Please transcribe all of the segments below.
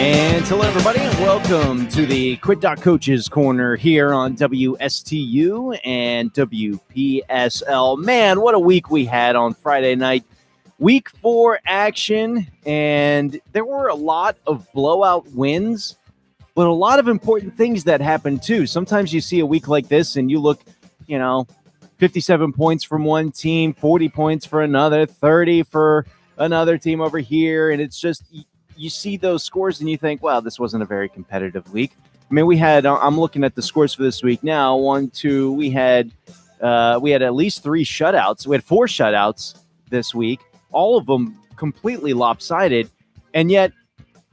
And hello, everybody, and welcome to the Quit Coaches Corner here on WSTU and WPSL. Man, what a week we had on Friday night. Week 4 action, and there were a lot of blowout wins, but a lot of important things that happened too. Sometimes you see a week like this and you look, 57 points from one team, 40 points for another, 30 for another team over here, and it's just you see those scores and you think, wow, this wasn't a very competitive week. I mean, we had, I'm looking at the scores for this week now. We had at least 3 shutouts. We had 4 shutouts this week, all of them completely lopsided. And yet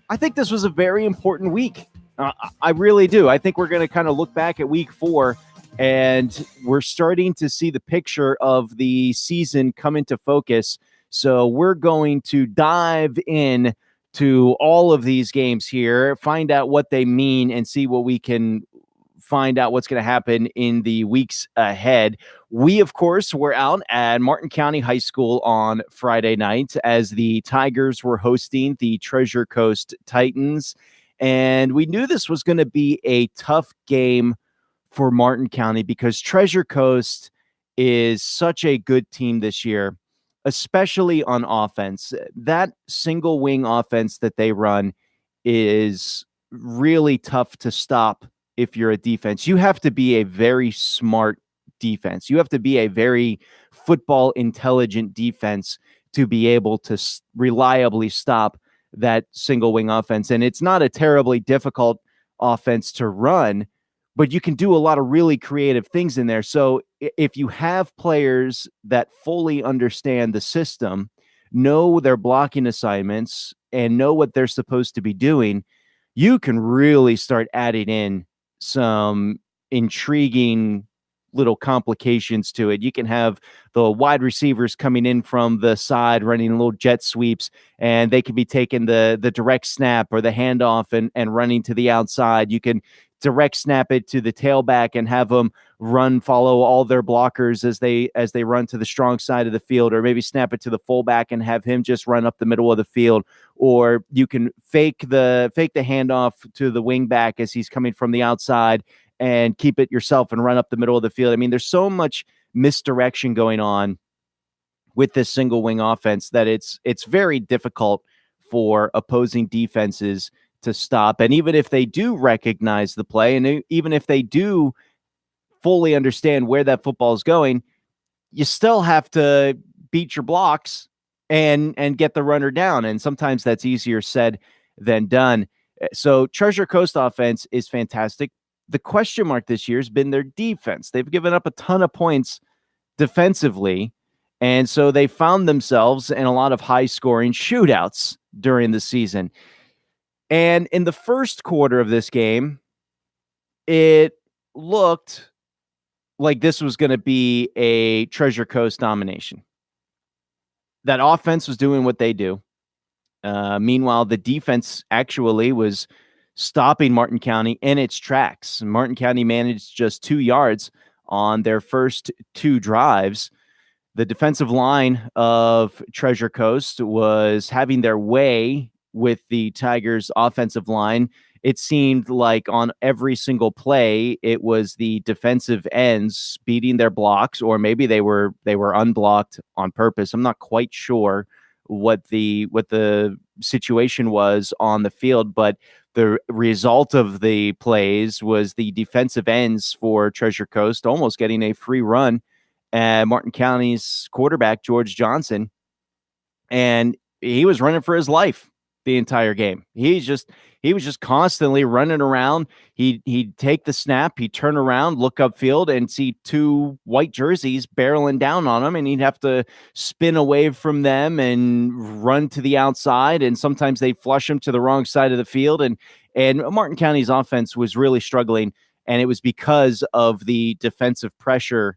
I think this was a very important week. I really do. I think we're going to kind of look back at week 4 and we're starting to see the picture of the season come into focus. So we're going to dive in to all of these games here, find out what they mean, and see what we can find out what's going to happen in the weeks ahead. We, of course, were out at Martin County High School on Friday night as the Tigers were hosting the Treasure Coast Titans, and we knew this was going to be a tough game for Martin County because Treasure Coast is such a good team this year, especially on offense. That single wing offense that they run is really tough to stop if you're a defense. You have to be a very smart defense. You have to be a very football intelligent defense to be able to reliably stop that single wing offense. And it's not a terribly difficult offense to run, but you can do a lot of really creative things in there. So if you have players that fully understand the system, know their blocking assignments, and know what they're supposed to be doing, you can really start adding in some intriguing little complications to it. You can have the wide receivers coming in from the side running little jet sweeps, and they can be taking the direct snap or the handoff and running to the outside. You can direct snap it to the tailback and have them follow all their blockers as they run to the strong side of the field, or maybe snap it to the fullback and have him just run up the middle of the field. Or you can fake the handoff to the wing back as he's coming from the outside and keep it yourself and run up the middle of the field. I mean, there's so much misdirection going on with this single wing offense that it's very difficult for opposing defenses to stop. And even if they do recognize the play, and even if they do fully understand where that football is going, you still have to beat your blocks and get the runner down. And sometimes that's easier said than done. So Treasure Coast offense is fantastic. The question mark this year has been their defense. They've given up a ton of points defensively, and so they found themselves in a lot of high-scoring shootouts during the season. And in the first quarter of this game, it looked like this was going to be a Treasure Coast domination. That offense was doing what they do. Meanwhile, the defense actually was stopping Martin County in its tracks. Martin County managed just 2 yards on their first 2 drives. The defensive line of Treasure Coast was having their way with the Tigers' offensive line. It seemed like on every single play, it was the defensive ends beating their blocks, or maybe they were unblocked on purpose. I'm not quite sure what the situation was on the field, but the result of the plays was the defensive ends for Treasure Coast almost getting a free run at Martin County's quarterback, George Johnson, and he was running for his life the entire game. He was just constantly running around. He'd take the snap, he'd turn around, look upfield, and see 2 white jerseys barreling down on him, and he'd have to spin away from them and run to the outside, and sometimes they flush him to the wrong side of the field, and Martin County's offense was really struggling, and it was because of the defensive pressure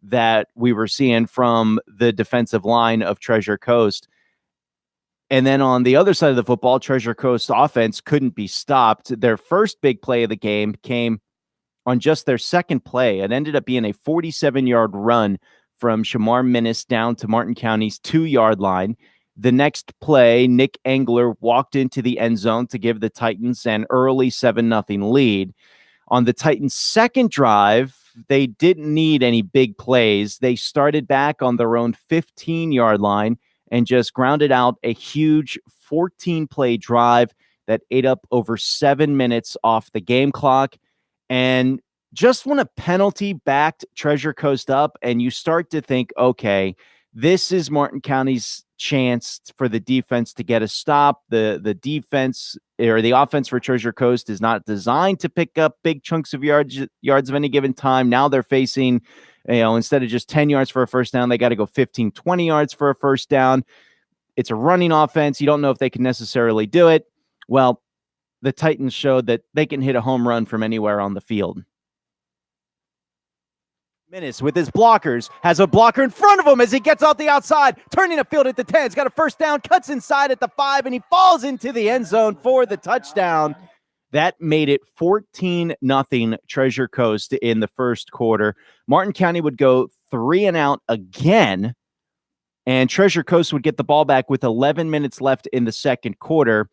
that we were seeing from the defensive line of Treasure Coast. And then on the other side of the football, Treasure Coast offense couldn't be stopped. Their first big play of the game came on just their second play. It ended up being a 47-yard run from Shamar Minnis down to Martin County's 2-yard line. The next play, Nick Engler walked into the end zone to give the Titans an early 7-0 lead. On the Titans' second drive, they didn't need any big plays. They started back on their own 15-yard line and just grounded out a huge 14-play drive that ate up over 7 minutes off the game clock. And just when a penalty backed Treasure Coast up and you start to think, okay, this is Martin County's chance for the defense to get a stop. The defense or the offense for Treasure Coast is not designed to pick up big chunks of yards of any given time. Now they're facing, instead of just 10 yards for a first down, they got to go 15, 20 yards for a first down. It's a running offense. You don't know if they can necessarily do it. Well, the Titans showed that they can hit a home run from anywhere on the field. Minnis with his blockers, has a blocker in front of him as he gets out the outside, turning the field at the 10. He's got a first down, cuts inside at the 5, and he falls into the end zone for the touchdown. That made it 14-0 Treasure Coast in the first quarter. Martin County would go 3 and out again, and Treasure Coast would get the ball back with 11 minutes left in the second quarter.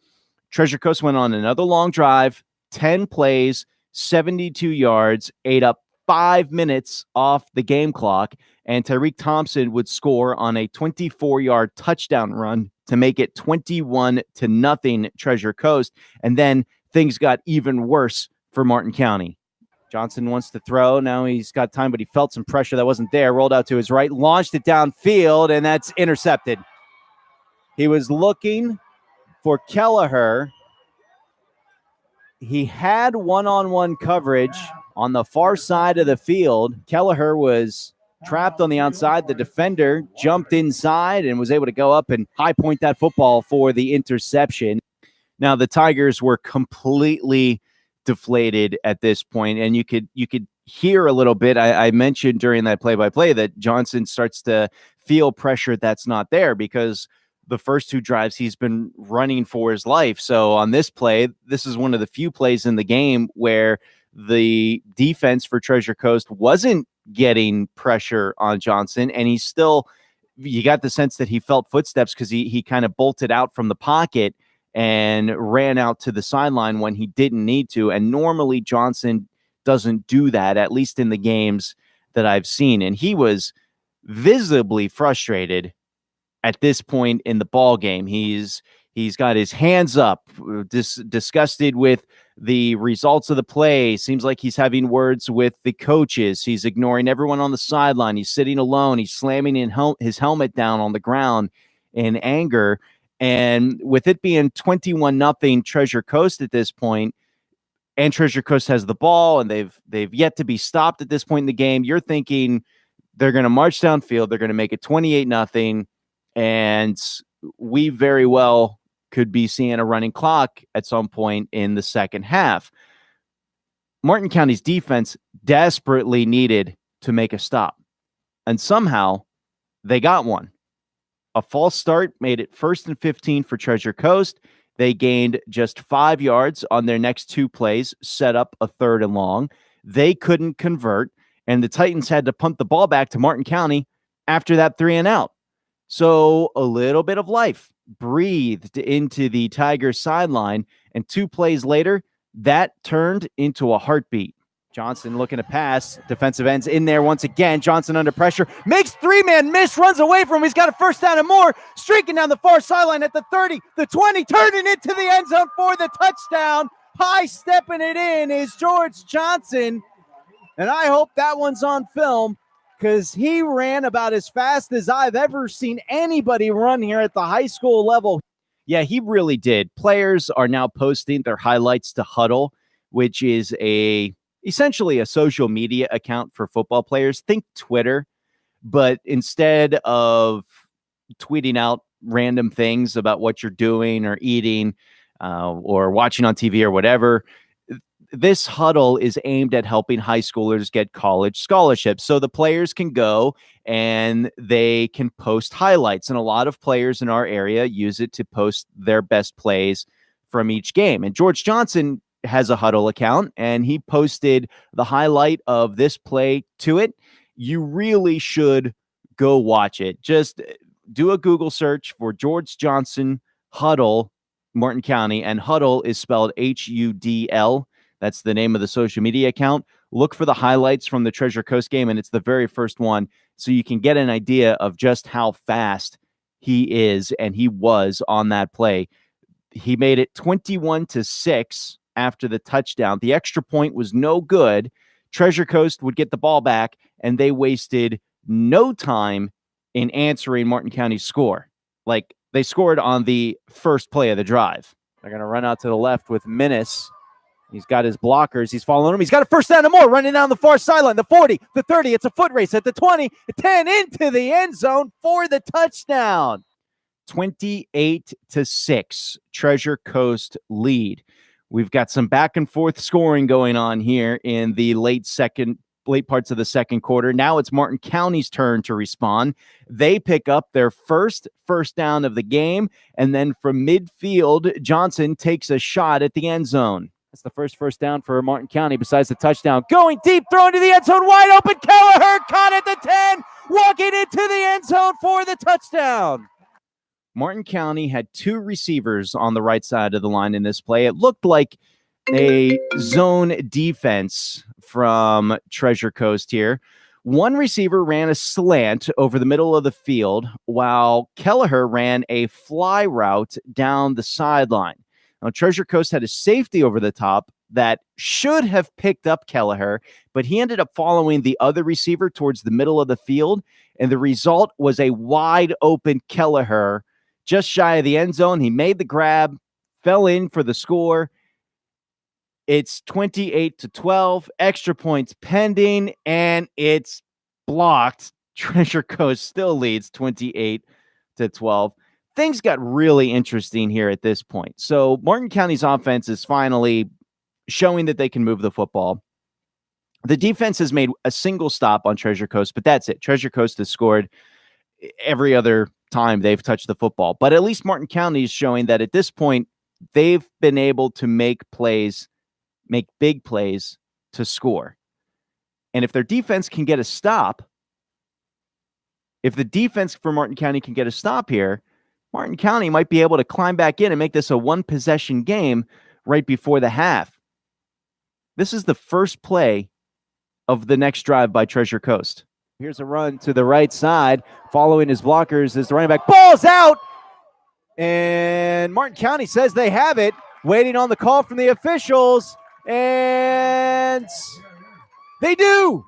Treasure Coast went on another long drive, 10 plays, 72 yards, ate up 5 minutes off the game clock, and Tyreek Thompson would score on a 24-yard touchdown run to make it 21-0 Treasure Coast. And then things got even worse for Martin County. Johnson wants to throw. Now he's got time, but he felt some pressure that wasn't there. Rolled out to his right, launched it downfield, and that's intercepted. He was looking for Kelleher. He had one-on-one coverage on the far side of the field. Kelleher was trapped on the outside. The defender jumped inside and was able to go up and high point that football for the interception. Now the Tigers were completely deflated at this point, and you could hear a little bit. I mentioned during that play-by-play that Johnson starts to feel pressure that's not there because the first 2 drives he's been running for his life. So on this play, this is one of the few plays in the game where the defense for Treasure Coast wasn't getting pressure on Johnson, and he's still, you got the sense that he felt footsteps because he kind of bolted out from the pocket and ran out to the sideline when he didn't need to. And normally Johnson doesn't do that, at least in the games that I've seen. And he was visibly frustrated at this point in the ball game. He's got his hands up, disgusted with the results of the play. Seems like he's having words with the coaches. He's ignoring everyone on the sideline. He's sitting alone. He's slamming his helmet down on the ground in anger. And with it being 21-0 Treasure Coast at this point, and Treasure Coast has the ball, and they've yet to be stopped at this point in the game, you're thinking they're going to march downfield. They're going to make it 28-0, and we very well could be seeing a running clock at some point in the second half. Martin County's defense desperately needed to make a stop, and somehow they got one. A false start made it 1st and 15 for Treasure Coast. They gained just 5 yards on their next 2 plays, set up a 3rd and long. They couldn't convert, and the Titans had to punt the ball back to Martin County after that 3 and out. So a little bit of life breathed into the Tigers sideline, and 2 plays later, that turned into a heartbeat. Johnson looking to pass. Defensive ends in there once again. Johnson under pressure. Makes 3-man miss. Runs away from him. He's got a first down and more. Streaking down the far sideline at the 30, the 20. Turning into the end zone for the touchdown. High stepping it in is George Johnson. And I hope that one's on film because he ran about as fast as I've ever seen anybody run here at the high school level. Yeah, he really did. Players are now posting their highlights to Huddle, which is essentially a social media account for football players. Think Twitter, but instead of tweeting out random things about what you're doing or eating or watching on TV or whatever, this Huddle is aimed at helping high schoolers get college scholarships. So the players can go and they can post highlights. And a lot of players in our area use it to post their best plays from each game. And George Johnson has a Huddle account, and he posted the highlight of this play to it. You really should go watch it. Just do a Google search for George Johnson Huddle, Martin County, and Huddle is spelled Hudl. That's the name of the social media account. Look for the highlights from the Treasure Coast game, and it's the very first one, so you can get an idea of just how fast he is and he was on that play. He made it 21-6 after the touchdown. The extra point was no good. Treasure Coast would get the ball back, and they wasted no time in answering Martin County's score. Like, they scored on the first play of the drive. They're going to run out to the left with Minnis. He's got his blockers. He's following him. He's got a first down and more, running down the far sideline. The 40, the 30. It's a foot race at the 20, 10 into the end zone for the touchdown. 28-6, Treasure Coast lead. We've got some back and forth scoring going on here in the late parts of the second quarter. Now it's Martin County's turn to respond. They pick up their first down of the game, and then from midfield, Johnson takes a shot at the end zone. That's the first down for Martin County besides the touchdown. Going deep, throwing to the end zone, wide open. Kelleher caught at the 10, walking into the end zone for the touchdown. Martin County had two receivers on the right side of the line in this play. It looked like a zone defense from Treasure Coast here. One receiver ran a slant over the middle of the field, while Kelleher ran a fly route down the sideline. Now, Treasure Coast had a safety over the top that should have picked up Kelleher, but he ended up following the other receiver towards the middle of the field, and the result was a wide open Kelleher just shy of the end zone. He made the grab, fell in for the score. It's 28-12, extra points pending, and it's blocked. Treasure Coast still leads 28-12. Things got really interesting here at this point. So Martin County's offense is finally showing that they can move the football. The defense has made a single stop on Treasure Coast, but that's it. Treasure Coast has scored every other time they've touched the football. But at least Martin County is showing that at this point, they've been able to make big plays to score. And if their defense can get a stop, if the defense for Martin County can get a stop here, Martin County might be able to climb back in and make this a one-possession game right before the half. This is the first play of the next drive by Treasure Coast. Here's a run to the right side. Following his blockers is the running back. Ball's out! And Martin County says they have it. Waiting on the call from the officials. And they do!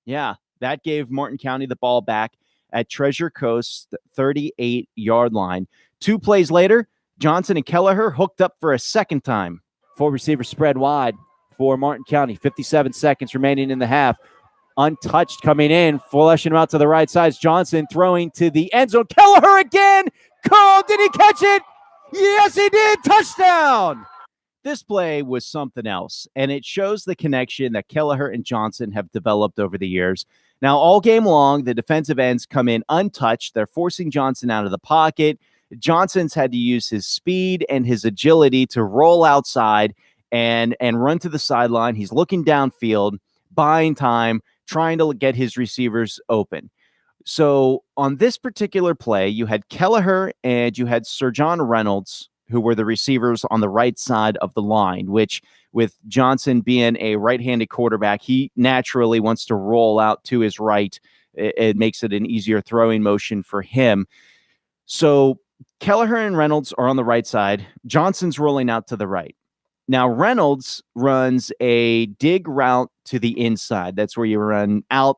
Yeah, that gave Martin County the ball back at Treasure Coast's 38-yard line. 2 plays later, Johnson and Kelleher hooked up for a second time. 4 receivers spread wide for Martin County. 57 seconds remaining in the half. Untouched coming in, flashing him out to the right side. Johnson throwing to the end zone. Kelleher again. Cole, did he catch it? Yes, he did. Touchdown. This play was something else, and it shows the connection that Kelleher and Johnson have developed over the years. Now, all game long, the defensive ends come in untouched. They're forcing Johnson out of the pocket. Johnson's had to use his speed and his agility to roll outside and run to the sideline. He's looking downfield, buying time, trying to get his receivers open. So on this particular play, you had Kelleher and you had Sir John Reynolds, who were the receivers on the right side of the line, which with Johnson being a right-handed quarterback, he naturally wants to roll out to his right. It makes it an easier throwing motion for him. So Kelleher and Reynolds are on the right side. Johnson's rolling out to the right. Now, Reynolds runs a dig route to the inside. That's where you run out.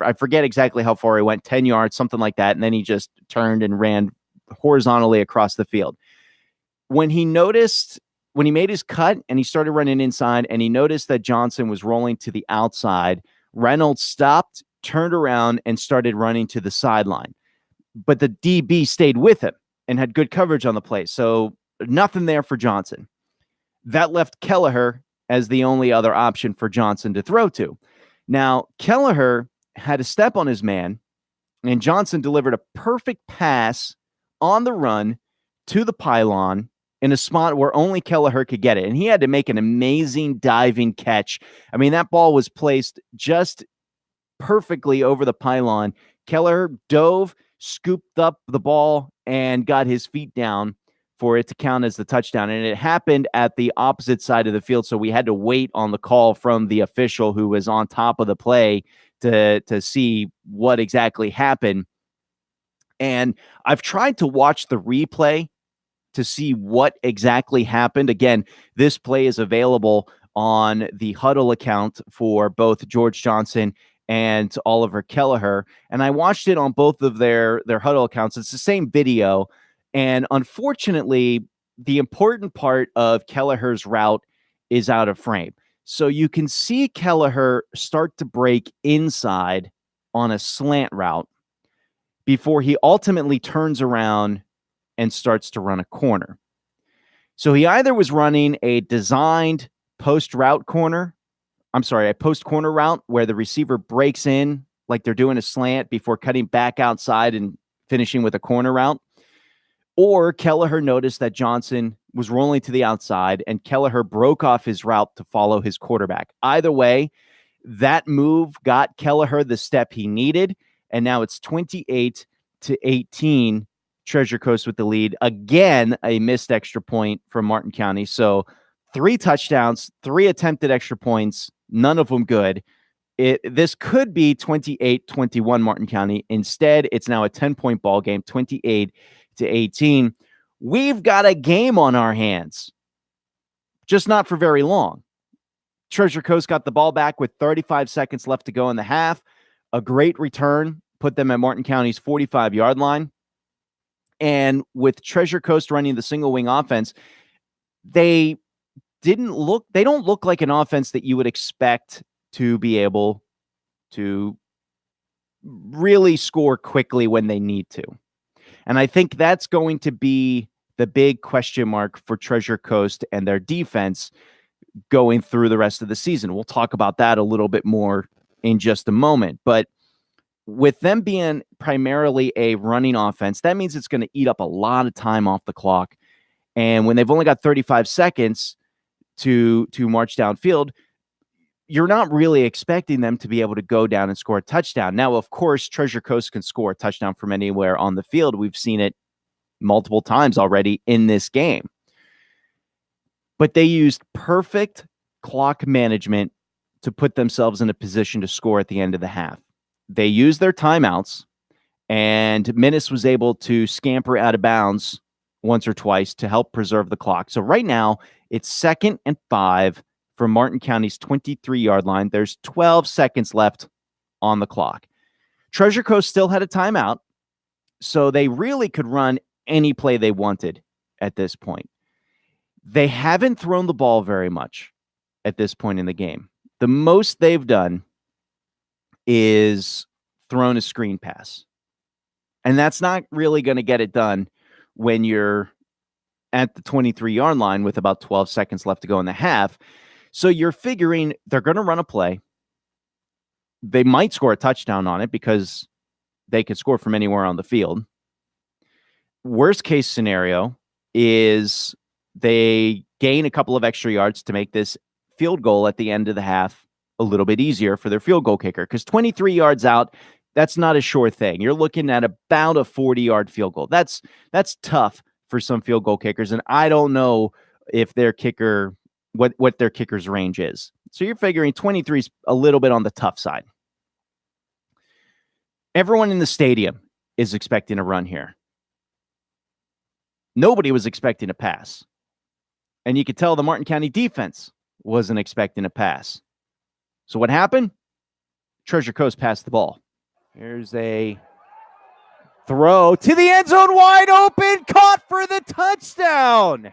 I forget exactly how far he went, 10 yards, something like that. And then he just turned and ran horizontally across the field. When he made his cut and he started running inside and he noticed that Johnson was rolling to the outside, Reynolds stopped, turned around, and started running to the sideline. But the DB stayed with him and had good coverage on the play. So nothing there for Johnson. That left Kelleher as the only other option for Johnson to throw to. Now, Kelleher had a step on his man, and Johnson delivered a perfect pass on the run to the pylon in a spot where only Kelleher could get it. And he had to make an amazing diving catch. I mean, that ball was placed just perfectly over the pylon. Kelleher dove, scooped up the ball and got his feet down for it to count as the touchdown. And it happened at the opposite side of the field, so we had to wait on the call from the official who was on top of the play to see what exactly happened. And I've tried to watch the replay to see what exactly happened. Again, this play is available on the Huddle account for both George Johnson and Oliver Kelleher. And I watched it on both of their Huddle accounts. It's the same video. And unfortunately, the important part of Kelleher's route is out of frame. So you can see Kelleher start to break inside on a slant route before he ultimately turns around and starts to run a corner. So he either was running a designed post corner route where the receiver breaks in like they're doing a slant before cutting back outside and finishing with a corner route, or Kelleher noticed that Johnson was rolling to the outside and Kelleher broke off his route to follow his quarterback. Either way, that move got Kelleher the step he needed, and now it's 28-18. Treasure Coast with the lead. Again, a missed extra point from Martin County. So 3 touchdowns, 3 attempted extra points, none of them good. This could be 28-21 Martin County. Instead, it's now a 10-point ball game, 28-18. We've got a game on our hands, just not for very long. Treasure Coast got the ball back with 35 seconds left to go in the half. A great return put them at Martin County's 45-yard line. And with Treasure Coast running the single wing offense, they don't look like an offense that you would expect to be able to really score quickly when they need to. And I think that's going to be the big question mark for Treasure Coast and their defense going through the rest of the season. We'll talk about that a little bit more in just a moment. But with them being primarily a running offense, that means it's going to eat up a lot of time off the clock. And when they've only got 35 seconds to march downfield, you're not really expecting them to be able to go down and score a touchdown. Now, of course, Treasure Coast can score a touchdown from anywhere on the field. We've seen it multiple times already in this game. But they used perfect clock management to put themselves in a position to score at the end of the half. They used their timeouts, and Minnis was able to scamper out of bounds once or twice to help preserve the clock. So right now, it's 2nd and 5 from Martin County's 23-yard line. There's 12 seconds left on the clock. Treasure Coast still had a timeout, so they really could run any play they wanted at this point. They haven't thrown the ball very much at this point in the game. The most they've done is thrown a screen pass. And that's not really going to get it done when you're at the 23-yard line with about 12 seconds left to go in the half. So you're figuring they're going to run a play. They might score a touchdown on it because they could score from anywhere on the field. Worst case scenario is they gain a couple of extra yards to make this field goal at the end of the half a little bit easier for their field goal kicker, because 23 yards out, that's not a sure thing. You're looking at about a 40-yard field goal. That's tough for some field goal kickers, and I don't know if their kicker, what their kicker's range is. So you're figuring 23 is a little bit on the tough side. Everyone in the stadium is expecting a run here. Nobody was expecting a pass. And you could tell the Martin County defense wasn't expecting a pass. So what happened? Treasure Coast passed the ball. Here's a throw to the end zone, wide open, caught for the touchdown.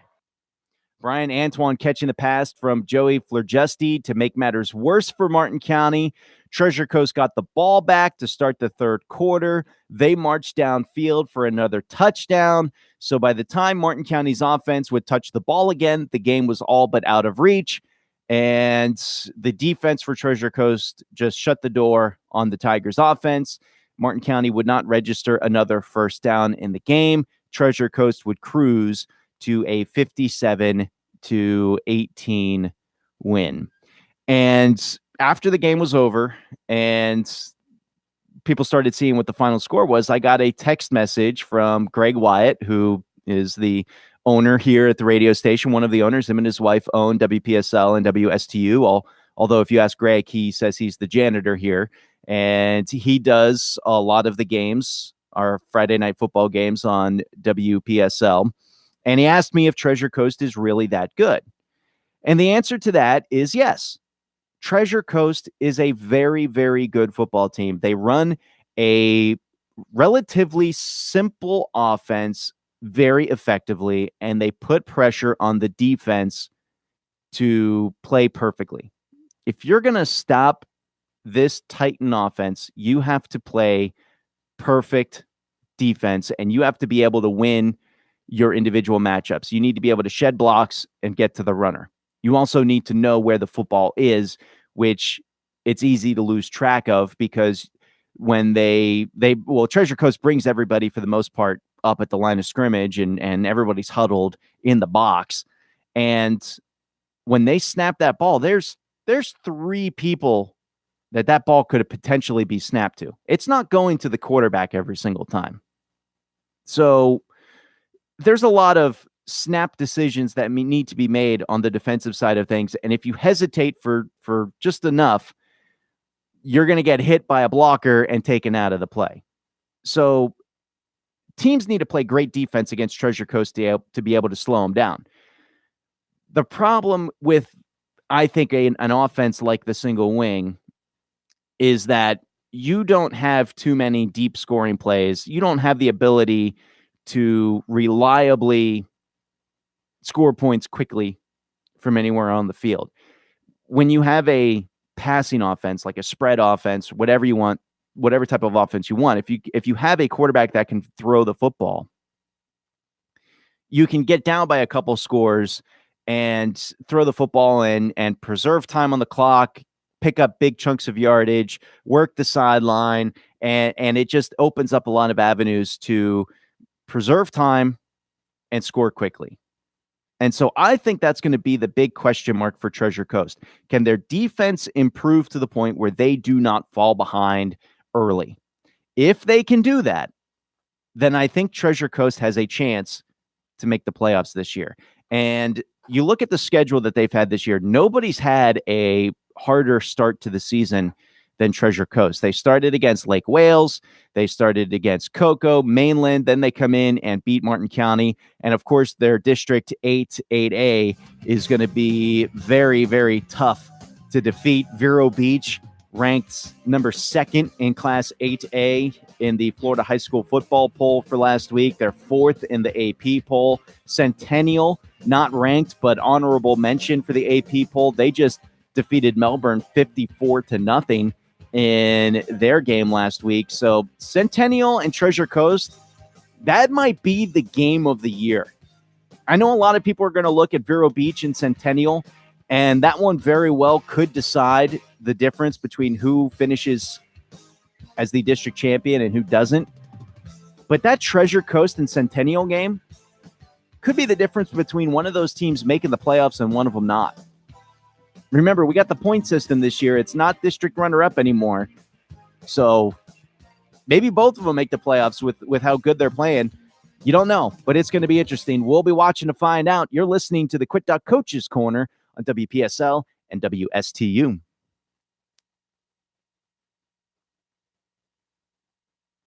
Brian Antoine catching the pass from Joey Flurgesti to make matters worse for Martin County. Treasure Coast got the ball back to start the third quarter. They marched downfield for another touchdown. So by the time Martin County's offense would touch the ball again, the game was all but out of reach. And the defense for Treasure Coast just shut the door on the Tigers' offense. Martin County would not register another first down in the game. Treasure Coast would cruise to a 57-18 win. And after the game was over and people started seeing what the final score was, I got a text message from Greg Wyatt, who is the owner here at the radio station, one of the owners. Him and his wife own WPSL and WSTU. Although if you ask Greg, he says he's the janitor here, and he does a lot of the games, our Friday night football games on WPSL. And he asked me if Treasure Coast is really that good. And the answer to that is yes. Treasure Coast is a very, very good football team. They run a relatively simple offense very effectively, and they put pressure on the defense to play perfectly. If you're going to stop this Titan offense, you have to play perfect defense, and you have to be able to win your individual matchups. You need to be able to shed blocks and get to the runner. You also need to know where the football is, which it's easy to lose track of because when Treasure Coast brings everybody for the most part up at the line of scrimmage and everybody's huddled in the box. And when they snap that ball, there's 3 people that ball could potentially be snapped to. It's not going to the quarterback every single time. So there's a lot of snap decisions that need to be made on the defensive side of things. And if you hesitate for just enough, you're going to get hit by a blocker and taken out of the play. So teams need to play great defense against Treasure Coast to be able to slow them down. The problem with, I think, an offense like the single wing is that you don't have too many deep scoring plays. You don't have the ability to reliably score points quickly from anywhere on the field. When you have a passing offense, like a spread offense, whatever you want, whatever type of offense you want, if you have a quarterback that can throw the football, you can get down by a couple scores and throw the football and preserve time on the clock, pick up big chunks of yardage, work the sideline, and it just opens up a lot of avenues to preserve time and score quickly. And so I think that's going to be the big question mark for Treasure Coast. Can their defense improve to the point where they do not fall behind early? If they can do that, then I think Treasure Coast has a chance to make the playoffs this year. And you look at the schedule that they've had this year, nobody's had a harder start to the season than Treasure Coast. They started against Lake Wales. They started against Cocoa, Mainland. Then they come in and beat Martin County. And of course, their District 8A is going to be very, very tough to defeat. Vero Beach ranked number 2nd in Class 8A in the Florida High School football poll for last week. They're 4th in the AP poll. Centennial, not ranked, but honorable mention for the AP poll. They just defeated Melbourne 54-0 in their game last week. So Centennial and Treasure Coast, that might be the game of the year. I know a lot of people are going to look at Vero Beach and Centennial, and that one very well could decide the difference between who finishes as the district champion and who doesn't. But that Treasure Coast and Centennial game could be the difference between one of those teams making the playoffs and one of them not. Remember, we got the point system this year. It's not district runner-up anymore. So maybe both of them make the playoffs with how good they're playing. You don't know, but it's going to be interesting. We'll be watching to find out. You're listening to the Quit Coaches Corner on WPSL and WSTU.